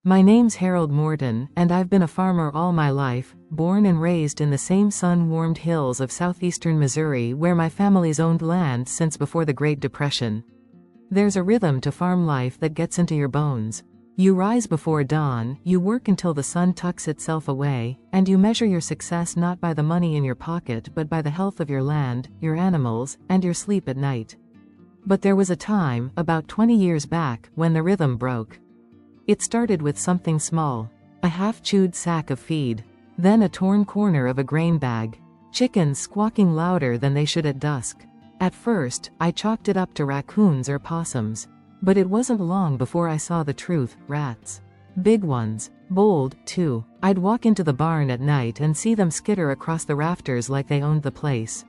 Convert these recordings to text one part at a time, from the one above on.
My name's Harold Morton, and I've been a farmer all my life, born and raised in the same sun-warmed hills of southeastern Missouri where my family's owned land since before the Great Depression. There's a rhythm to farm life that gets into your bones. You rise before dawn, you work until the sun tucks itself away, and you measure your success not by the money in your pocket but by the health of your land, your animals, and your sleep at night. But there was a time, about 20 years back, when the rhythm broke. It started with something small. A half-chewed sack of feed. Then a torn corner of a grain bag. Chickens squawking louder than they should at dusk. At first, I chalked it up to raccoons or possums. But it wasn't long before I saw the truth: rats. Big ones. Bold, too. I'd walk into the barn at night and see them skitter across the rafters like they owned the place.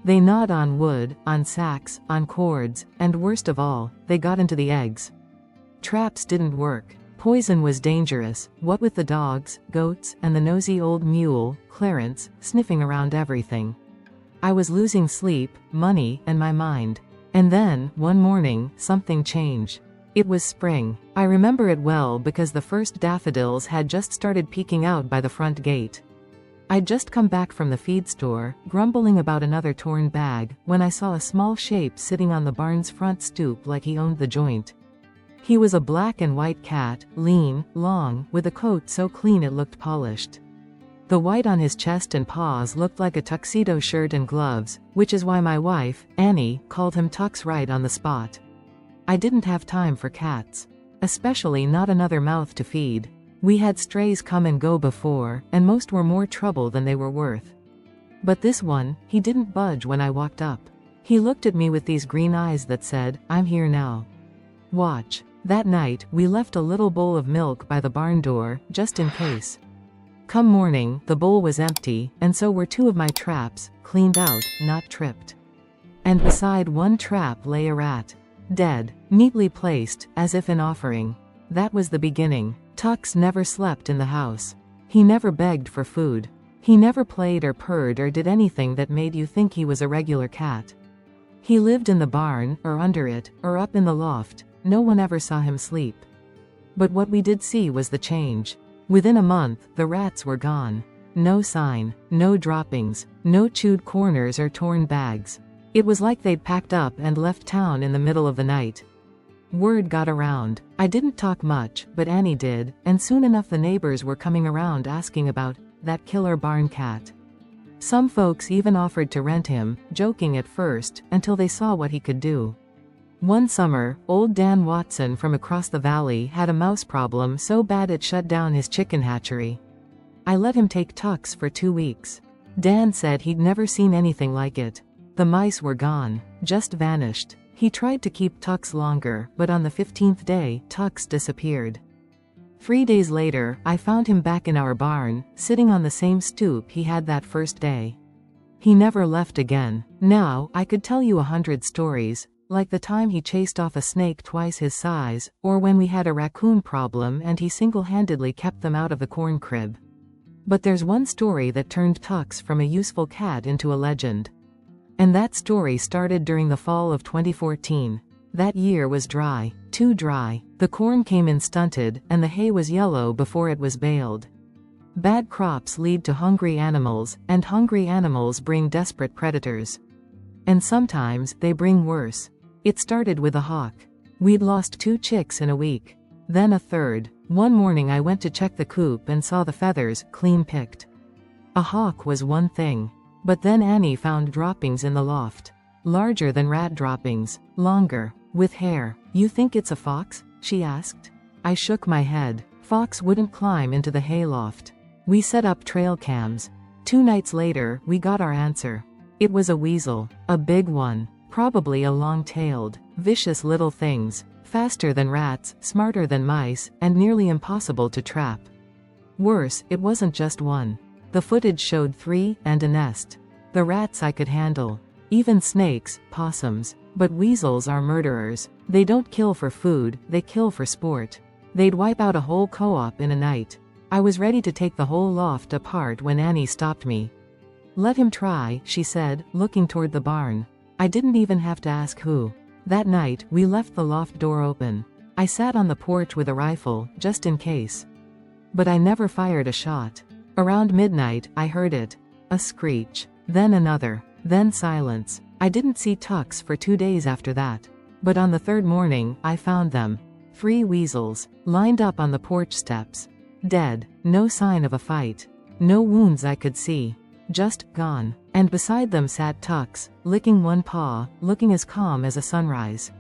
They gnawed on wood, on sacks, on cords, and worst of all, they got into the eggs. Traps didn't work. Poison was dangerous, what with the dogs, goats, and the nosy old mule, Clarence, sniffing around everything. I was losing sleep, money, and my mind. And then, one morning, something changed. It was spring. I remember it well because the first daffodils had just started peeking out by the front gate. I'd just come back from the feed store, grumbling about another torn bag, when I saw a small shape sitting on the barn's front stoop like he owned the joint. He was a black and white cat, lean, long, with a coat so clean it looked polished. The white on his chest and paws looked like a tuxedo shirt and gloves, which is why my wife, Annie, called him Tux right on the spot. I didn't have time for cats. Especially not another mouth to feed. We had strays come and go before, and most were more trouble than they were worth. But this one, he didn't budge when I walked up. He looked at me with these green eyes that said, "I'm here now. Watch." That night, we left a little bowl of milk by the barn door, just in case. Come morning, the bowl was empty, and so were two of my traps, cleaned out, not tripped. And beside one trap lay a rat. Dead, neatly placed, as if an offering. That was the beginning. Tux never slept in the house. He never begged for food. He never played or purred or did anything that made you think he was a regular cat. He lived in the barn, or under it, or up in the loft. No one ever saw him sleep. But what we did see was the change. Within a month, the rats were gone. No sign, no droppings, no chewed corners or torn bags. It was like they'd packed up and left town in the middle of the night. Word got around. I didn't talk much, but Annie did, and soon enough the neighbors were coming around asking about that killer barn cat. Some folks even offered to rent him, joking at first, until they saw what he could do. One summer, old Dan Watson from across the valley had a mouse problem so bad it shut down his chicken hatchery. I let him take Tux for 2 weeks. Dan said he'd never seen anything like it. The mice were gone, just vanished. He tried to keep Tux longer, but on the 15th day, Tux disappeared. 3 days later, I found him back in our barn, sitting on the same stoop he had that first day. He never left again. Now, I could tell you 100 stories, like the time he chased off a snake twice his size, or when we had a raccoon problem and he single-handedly kept them out of the corn crib. But there's one story that turned Tux from a useful cat into a legend. And that story started during the fall of 2014. That year was dry, too dry. The corn came in stunted, and the hay was yellow before it was baled. Bad crops lead to hungry animals, and hungry animals bring desperate predators. And sometimes, they bring worse. It started with a hawk. We'd lost 2 chicks in a week. Then a third. One morning I went to check the coop and saw the feathers, clean picked. A hawk was one thing. But then Annie found droppings in the loft. Larger than rat droppings. Longer. With hair. "You think it's a fox?" she asked. I shook my head. Fox wouldn't climb into the hayloft. We set up trail cams. 2 nights later, we got our answer. It was a weasel. A big one. Probably a long-tailed, vicious little things. Faster than rats, smarter than mice, and nearly impossible to trap. Worse, it wasn't just one. The footage showed 3, and a nest. The rats I could handle. Even snakes, possums. But weasels are murderers. They don't kill for food, they kill for sport. They'd wipe out a whole co-op in a night. I was ready to take the whole loft apart when Annie stopped me. "Let him try," she said, looking toward the barn. I didn't even have to ask who. That night, we left the loft door open. I sat on the porch with a rifle, just in case. But I never fired a shot. Around midnight, I heard it. A screech. Then another. Then silence. I didn't see Tux for 2 days after that. But on the third morning, I found them. 3 weasels, lined up on the porch steps. Dead. No sign of a fight. No wounds I could see. Just gone. And beside them sat Tux, licking one paw, looking as calm as a sunrise.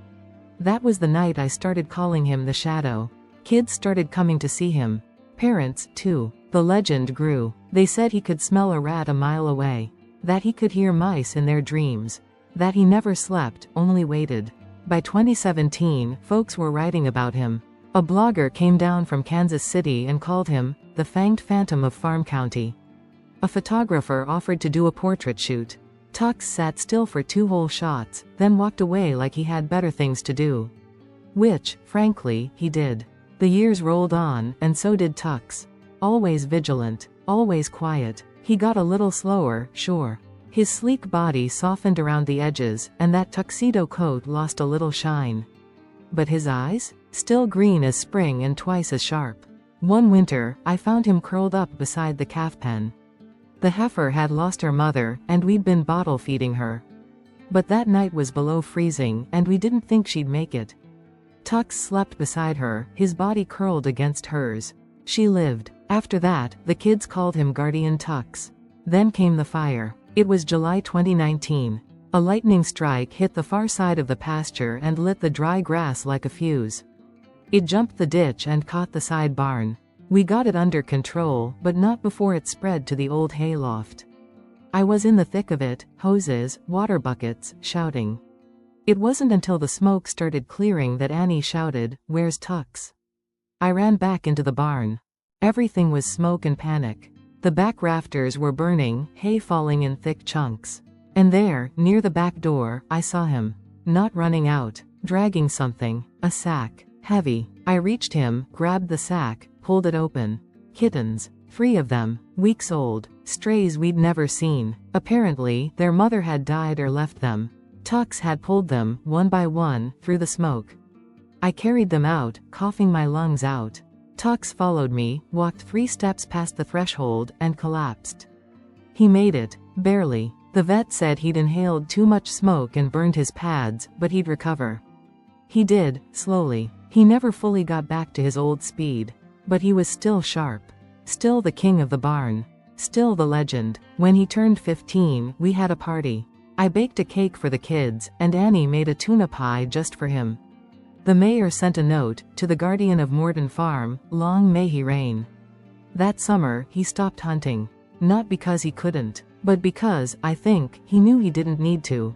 That was the night I started calling him the Shadow. Kids started coming to see him. Parents, too. The legend grew. They said he could smell a rat a mile away. That he could hear mice in their dreams. That he never slept, only waited. By 2017, folks were writing about him. A blogger came down from Kansas City and called him the Fanged Phantom of Farm County. A photographer offered to do a portrait shoot. Tux sat still for 2 whole shots, then walked away like he had better things to do. Which, frankly, he did. The years rolled on, and so did Tux. Always vigilant, always quiet. He got a little slower, sure. His sleek body softened around the edges, and that tuxedo coat lost a little shine. But his eyes? Still green as spring and twice as sharp. One winter, I found him curled up beside the calf pen. The heifer had lost her mother, and we'd been bottle feeding her. But that night was below freezing, and we didn't think she'd make it. Tux slept beside her, his body curled against hers. She lived. After that, the kids called him Guardian Tux. Then came the fire. It was July 2019. A lightning strike hit the far side of the pasture and lit the dry grass like a fuse. It jumped the ditch and caught the side barn. We got it under control, but not before it spread to the old hayloft. I was in the thick of it, hoses, water buckets, shouting. It wasn't until the smoke started clearing that Annie shouted, "Where's Tux?" I ran back into the barn. Everything was smoke and panic. The back rafters were burning, hay falling in thick chunks. And there, near the back door, I saw him. Not running out, dragging something, a sack, heavy. I reached him, grabbed the sack, pulled it open. Kittens. 3 of them, weeks old, strays we'd never seen. Apparently, their mother had died or left them. Tux had pulled them, one by one, through the smoke. I carried them out, coughing my lungs out. Tux followed me, walked 3 steps past the threshold, and collapsed. He made it, barely. The vet said he'd inhaled too much smoke and burned his pads, but he'd recover. He did, slowly. He never fully got back to his old speed. But he was still sharp. Still the king of the barn. Still the legend. When he turned 15, we had a party. I baked a cake for the kids, and Annie made a tuna pie just for him. The mayor sent a note, to the guardian of Morden Farm, long may he reign. That summer, he stopped hunting. Not because he couldn't, but because, I think, he knew he didn't need to.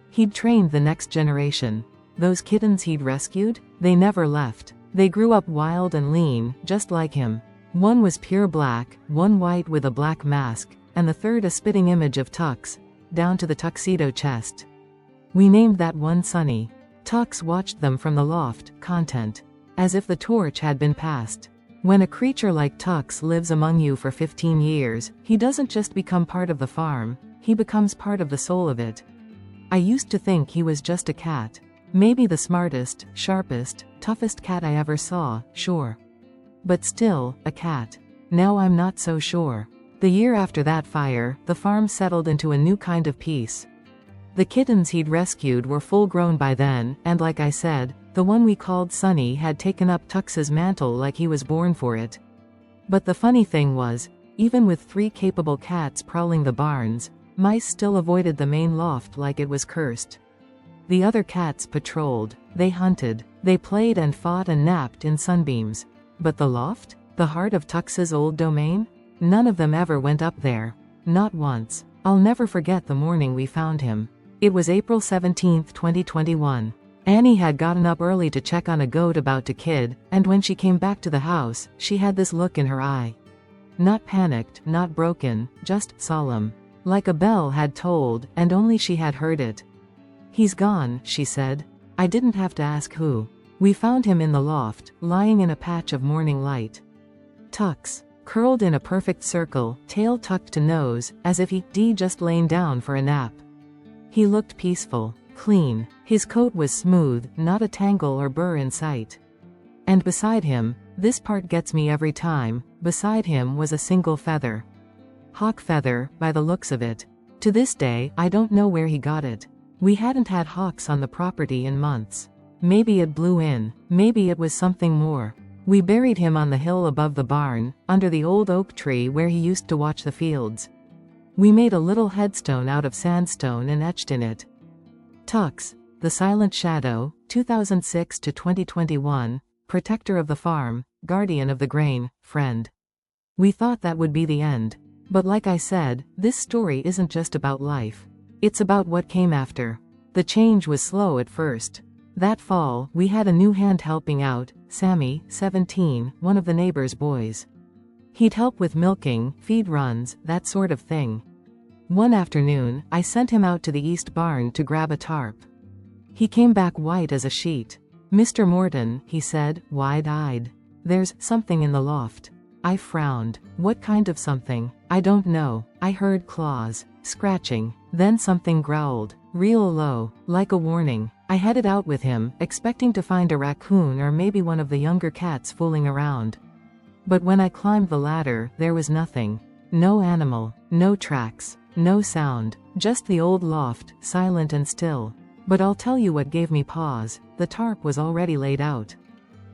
He'd trained the next generation. Those kittens he'd rescued, they never left. They grew up wild and lean, just like him. One was pure black, one white with a black mask, and the third a spitting image of Tux, down to the tuxedo chest. We named that one Sunny. Tux watched them from the loft, content. As if the torch had been passed. When a creature like Tux lives among you for 15 years, he doesn't just become part of the farm, he becomes part of the soul of it. I used to think he was just a cat. Maybe the smartest, sharpest, toughest cat I ever saw, sure. But still, a cat. Now I'm not so sure. The year after that fire, the farm settled into a new kind of peace. The kittens he'd rescued were full grown by then, and like I said, the one we called Sunny had taken up Tux's mantle like he was born for it. But the funny thing was, even with 3 capable cats prowling the barns, mice still avoided the main loft like it was cursed. The other cats patrolled, they hunted, they played and fought and napped in sunbeams. But the loft? The heart of Tux's old domain? None of them ever went up there. Not once. I'll never forget the morning we found him. It was April 17, 2021. Annie had gotten up early to check on a goat about to kid, and when she came back to the house, she had this look in her eye. Not panicked, not broken, just solemn. Like a bell had tolled, and only she had heard it. "He's gone," she said. I didn't have to ask who. We found him in the loft, lying in a patch of morning light. Tux. Curled in a perfect circle, tail tucked to nose, as if he'd just lain down for a nap. He looked peaceful, clean. His coat was smooth, not a tangle or burr in sight. And beside him, this part gets me every time, beside him was a single feather. Hawk feather, by the looks of it. To this day, I don't know where he got it. We hadn't had hawks on the property in months. Maybe it blew in, maybe it was something more. We buried him on the hill above the barn, under the old oak tree where he used to watch the fields. We made a little headstone out of sandstone and etched in it, Tux, the silent shadow, 2006 to 2021, protector of the farm, guardian of the grain, friend. We thought that would be the end. But like I said, this story isn't just about life. It's about what came after. The change was slow at first. That fall, we had a new hand helping out, Sammy, 17, one of the neighbor's boys. He'd help with milking, feed runs, that sort of thing. One afternoon, I sent him out to the east barn to grab a tarp. He came back white as a sheet. "Mr. Morton," he said, wide-eyed. "There's something in the loft." I frowned. What kind of something? I don't know. I heard claws, scratching, then something growled, real low, like a warning. I headed out with him, expecting to find a raccoon or maybe one of the younger cats fooling around. But when I climbed the ladder, there was nothing. No animal, no tracks, no sound, just the old loft, silent and still. But I'll tell you what gave me pause, the tarp was already laid out.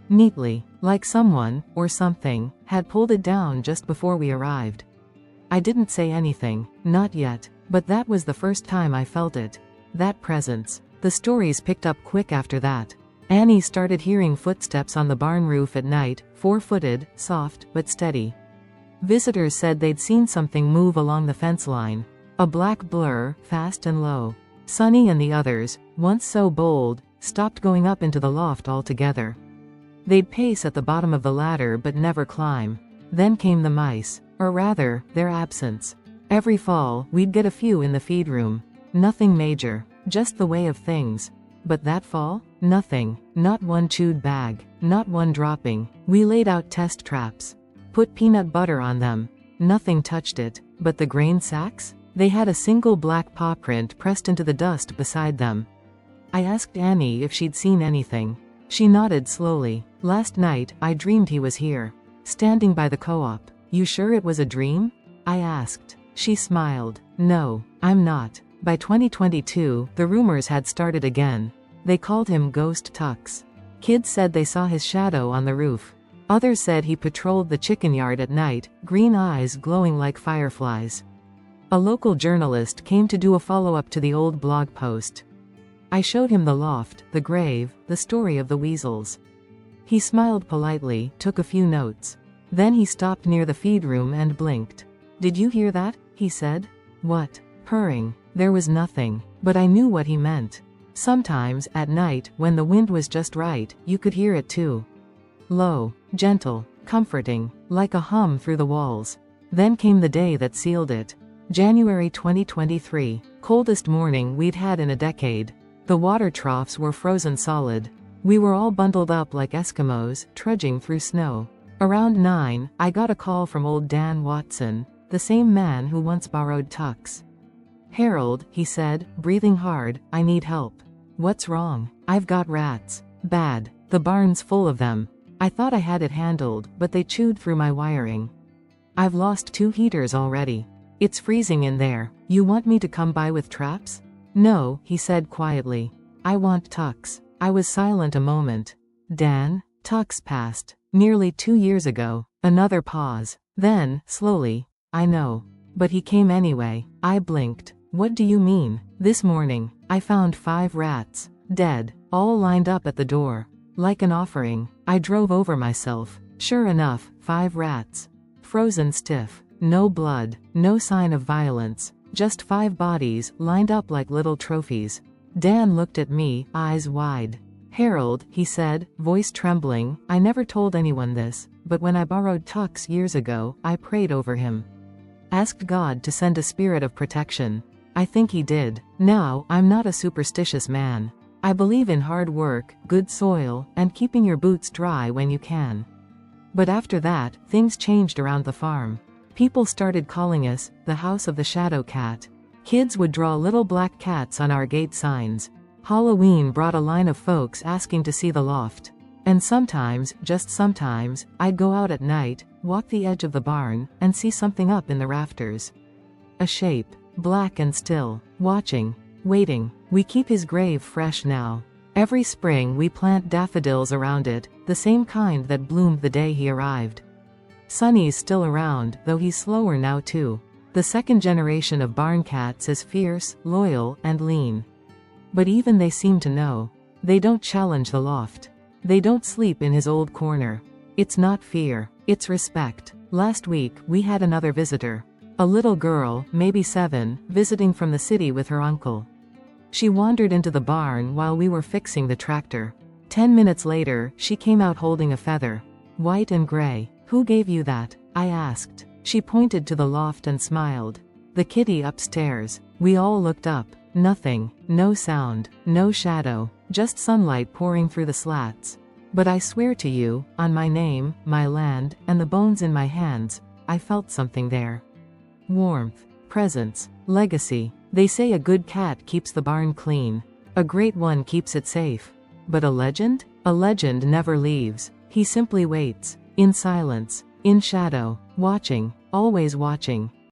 Neatly, like someone, or something, had pulled it down just before we arrived. I didn't say anything, not yet, but that was the first time I felt it. That presence. The stories picked up quick after that. Annie started hearing footsteps on the barn roof at night, 4-footed, soft, but steady. Visitors said they'd seen something move along the fence line. A black blur, fast and low. Sonny and the others, once so bold, stopped going up into the loft altogether. They'd pace at the bottom of the ladder but never climb. Then came the mice, or rather, their absence. Every fall, we'd get a few in the feed room. Nothing major, just the way of things. But that fall? Nothing. Not one chewed bag, not one dropping. We laid out test traps. Put peanut butter on them. Nothing touched it. But the grain sacks? They had a single black paw print pressed into the dust beside them. I asked Annie if she'd seen anything. She nodded slowly. "Last night, I dreamed he was here. Standing by the co-op." "You sure it was a dream?" I asked. She smiled. "No, I'm not." By 2022, the rumors had started again. They called him Ghost Tux. Kids said they saw his shadow on the roof. Others said he patrolled the chicken yard at night, green eyes glowing like fireflies. A local journalist came to do a follow-up to the old blog post. I showed him the loft, the grave, the story of the Weasels. He smiled politely, took a few notes. Then he stopped near the feed room and blinked. "Did you hear that?" he said. "What?" "Purring." There was nothing, but I knew what he meant. Sometimes, at night, when the wind was just right, you could hear it too. Low, gentle, comforting, like a hum through the walls. Then came the day that sealed it. January 2023, coldest morning we'd had in a decade. The water troughs were frozen solid. We were all bundled up like Eskimos, trudging through snow. Around 9, I got a call from old Dan Watson, the same man who once borrowed Tux. "Harold," he said, breathing hard, "I need help." "What's wrong?" "I've got rats. Bad. The barn's full of them." I thought I had it handled, but they chewed through my wiring. "I've lost 2 heaters already. It's freezing in there. You want me to come by with traps?" "No," he said quietly. "I want Tux." I was silent a moment. "Dan?" Tux passed. Nearly 2 years ago. Another pause. Then, slowly. "I know. But he came anyway." I blinked. "What do you mean?" "This morning, I found 5 rats. Dead. All lined up at the door. Like an offering." I drove over myself. Sure enough, 5 rats. Frozen stiff. No blood. No sign of violence. Just 5 bodies, lined up like little trophies. Dan looked at me, eyes wide. "Harold," he said, voice trembling, "I never told anyone this, but when I borrowed Tux years ago, I prayed over him. Asked God to send a spirit of protection. I think he did. Now, I'm not a superstitious man. I believe in hard work, good soil, and keeping your boots dry when you can. But after that, things changed around the farm. People started calling us, the House of the Shadow Cat. Kids would draw little black cats on our gate signs. Halloween brought a line of folks asking to see the loft. And sometimes, just sometimes, I'd go out at night, walk the edge of the barn, and see something up in the rafters. A shape, black and still, watching, waiting. We keep his grave fresh now. Every spring we plant daffodils around it, the same kind that bloomed the day he arrived. Sonny's still around, though he's slower now too. The second generation of barn cats is fierce, loyal, and lean. But even they seem to know. They don't challenge the loft. They don't sleep in his old corner. It's not fear, it's respect. Last week, we had another visitor. A little girl, maybe 7, visiting from the city with her uncle. She wandered into the barn while we were fixing the tractor. 10 minutes later, she came out holding a feather. White and gray. "Who gave you that?" I asked. She pointed to the loft and smiled. "The kitty upstairs." We all looked up. Nothing, no sound, no shadow, just sunlight pouring through the slats. But I swear to you, on my name, my land, and the bones in my hands, I felt something there. Warmth, presence, legacy. They say a good cat keeps the barn clean. A great one keeps it safe. But a legend? A legend never leaves. He simply waits. In silence. In shadow. Watching. Always watching.